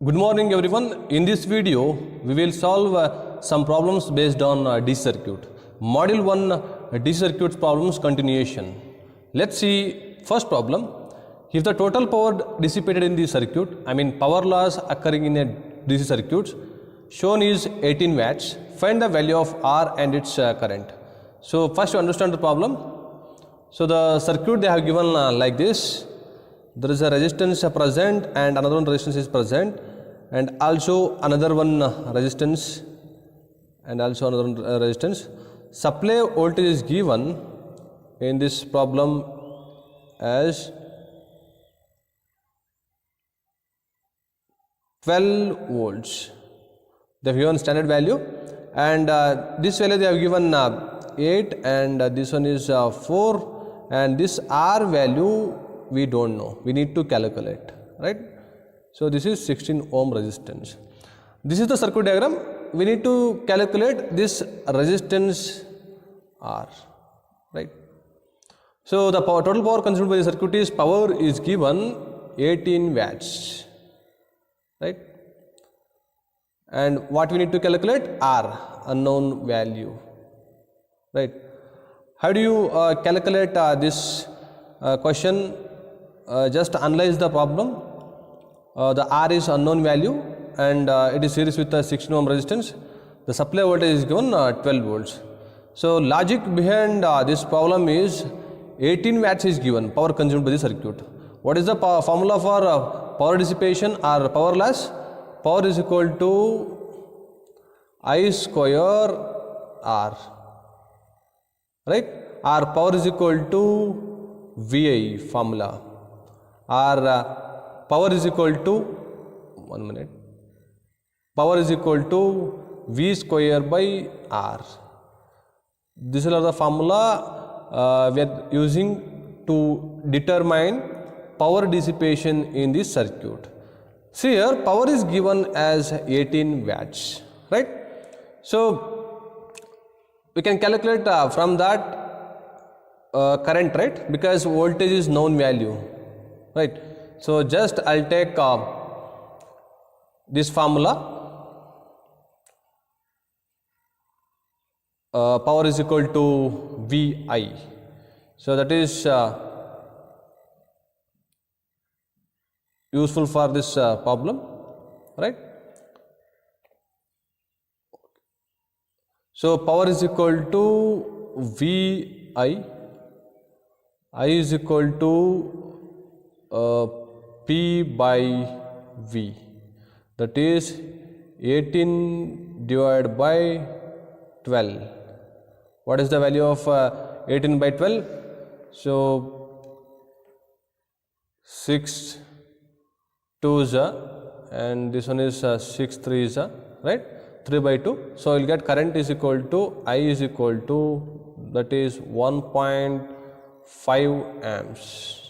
Good morning everyone. In this video we will solve some problems based on DC circuit. Module 1 DC circuits problems continuation. Let's see first problem. If the total power dissipated in the circuit, power loss occurring in a DC circuit shown is 18 watts, find the value of R and its current. So first to understand the problem. So the circuit they have given like this. There is a resistance present and another one resistance is present, and also another one resistance and also another one resistance. Supply voltage is given in this problem as 12 volts. They have given standard value, and this value they have given 8, and this one is 4, and this R value we don't know, we need to calculate, right? So this is 16 ohm resistance. This is the circuit diagram. We need to calculate this resistance R, right? So the total power consumed by the circuit is power is given 18 watts, right? And what we need to calculate? R, unknown value, right? How do you calculate this question? Just analyze the problem. The R is unknown value and it is series with a 16 ohm resistance. The supply voltage is given 12 volts. So logic behind this problem is 18 watts is given, power consumed by the circuit. What is the formula for power dissipation or power loss? Power is equal to I square R, right? Or power is equal to VI formula, or power is equal to power is equal to V square by R. This is the formula we are using to determine power dissipation in this circuit. See here, power is given as 18 watts, right? So we can calculate from that current, right? Because voltage is known value, right? So just I'll take this formula. Power is equal to VI. So that is useful for this problem, right? So power is equal to VI. I is equal to P by V, that is 18 divided by 12. What is the value of 18 by 12? So 6 2s and this one is 6 3s, right? 3 by 2. So you'll get current is equal to I is equal to, that is 1.5 amps,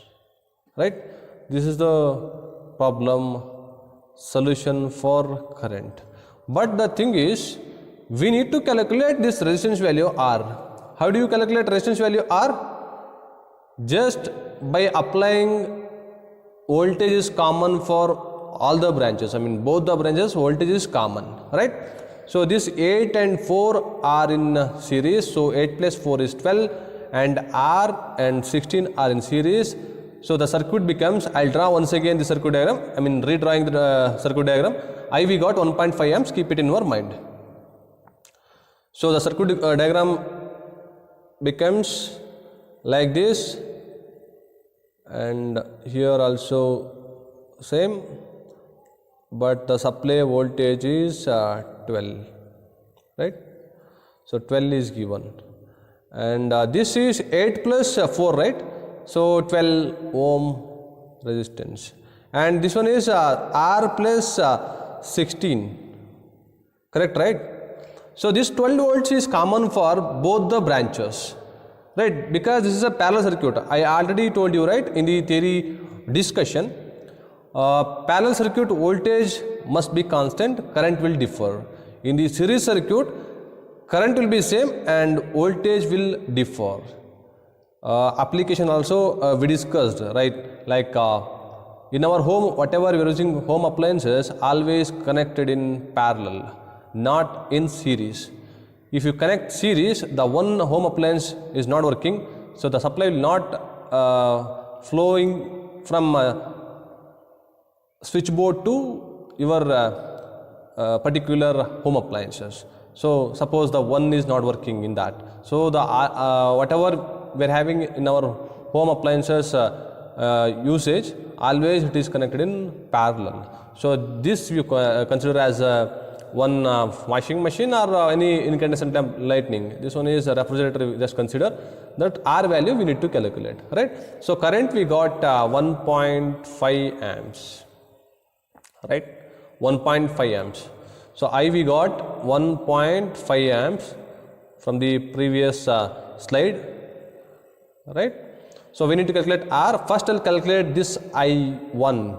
right? This is the problem solution for current. But the thing is, we need to calculate this resistance value R. How do you calculate resistance value R? Just by applying voltage is common for all the branches. Both the branches voltage is common, right? So this 8 and 4 are in series. So 8 plus 4 is 12, and R and 16 are in series. So the circuit becomes, I'll draw once again the circuit diagram, redrawing the circuit diagram. I we got 1.5 amps, keep it in your mind. So the circuit diagram becomes like this, and here also same, but the supply voltage is 12, right? So 12 is given, and this is 8 plus 4, right? So 12 ohm resistance, and this one is R plus 16, correct, right? So this 12 volts is common for both the branches, right? Because this is a parallel circuit. I already told you, right, in the theory discussion, parallel circuit voltage must be constant, current will differ. In the series circuit, current will be same and voltage will differ. Application also we discussed, right? Like in our home, whatever we are using home appliances, always connected in parallel, not in series. If you connect series, the one home appliance is not working, so the supply will not flowing from switchboard to your particular home appliances. So suppose the one is not working in that, so the whatever we are having in our home appliances usage, always it is connected in parallel. So this you consider as one washing machine or any incandescent lamp lightning. This one is a refrigerator. Just consider that R value we need to calculate, right? So current we got 1.5 amps, right? 1.5 amps. So I we got 1.5 amps from the previous slide, right? So we need to calculate R. First I'll calculate this I1,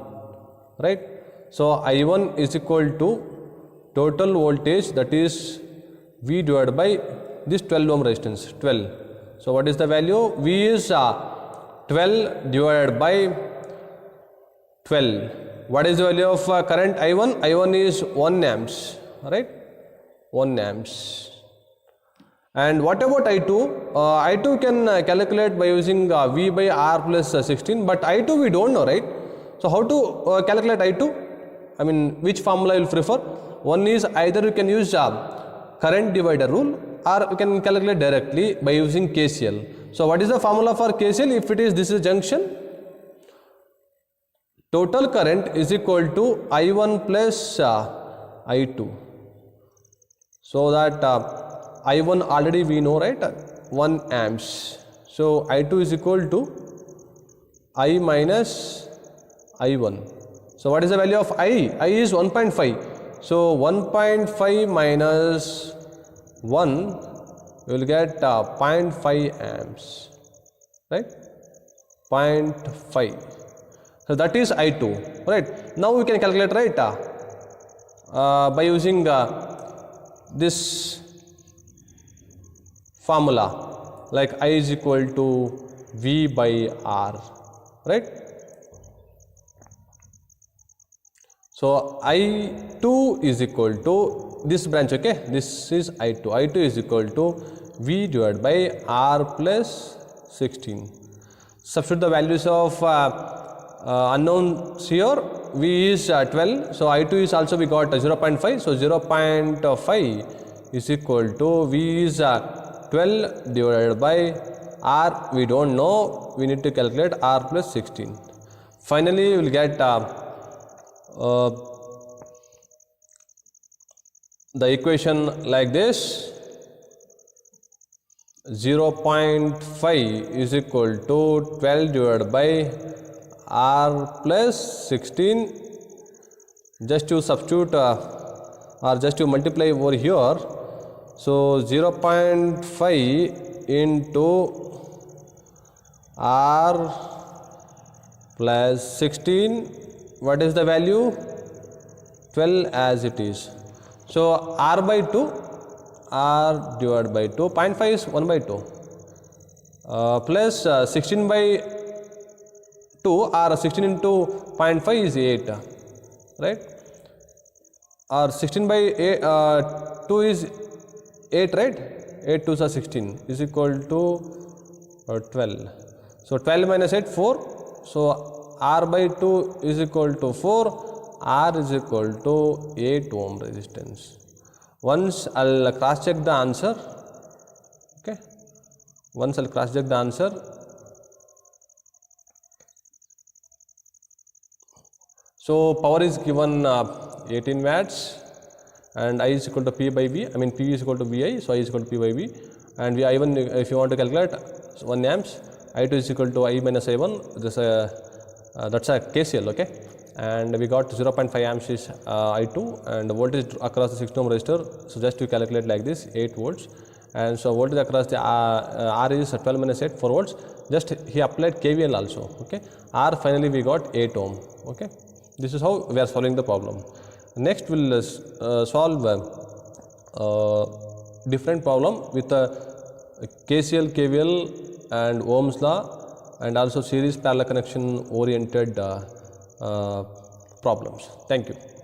right? So I1 is equal to total voltage, that is V divided by this 12 ohm resistance, 12. So what is the value? V is 12 divided by 12. What is the value of current I1? I1 is 1 amps, right? 1 amps. And what about I2? I2 can calculate by using V by R plus 16, but I2 we don't know, right? So how to calculate I2? I mean, which formula you will prefer? One is either you can use current divider rule, or you can calculate directly by using KCL. So what is the formula for KCL? If it is this is junction, total current is equal to I1 plus I2. So that I1 already we know, right? 1 amps. So I2 is equal to I minus I1. So what is the value of I? I is 1.5. So 1.5 minus 1, you will get 0.5 amps, right? 0.5. So that is I2, right? Now we can calculate, right? By using this formula, like I is equal to V by R, right? So I2 is equal to this branch, okay? This is I2. I2 is equal to V divided by R plus 16. Substitute the values of unknowns here. V is 12, so I2 is also we got 0.5. So 0.5 is equal to V is 12 divided by R. We don't know. We need to calculate R plus 16. Finally, we will get the equation like this: 0.5 is equal to 12 divided by R plus 16. Just to substitute or just to multiply over here, so 0.5 into R plus 16, what is the value? 12 as it is. So R by 2, R divided by 2, 0.5 is 1 by 2, plus 16 by 2, or 16 into 0.5 is 8, right? Or 16 by 2 is 8, right? 8 2s are 16 is equal to 12. So 12 minus 8, 4. So R by 2 is equal to 4. R is equal to 8 ohm resistance. Once I'll cross check the answer. Okay. Once I'll cross check the answer. So power is given 18 watts, and I is equal to P by V. I mean P is equal to VI, so I is equal to P by V. And we I1, if you want to calculate 1 amps, I2 is equal to I minus I1. This that's a KCL, okay. And we got 0.5 amps is I2, and voltage across the 6 ohm resistor. So just to calculate like this, 8 volts. And so voltage across the R is 12 minus 8, 4 volts. Just he applied KVL also, okay. R finally we got 8 ohm, okay. This is how we are solving the problem. Next we will solve different problem with KCL, KVL and Ohm's law, and also series parallel connection oriented problems. Thank you.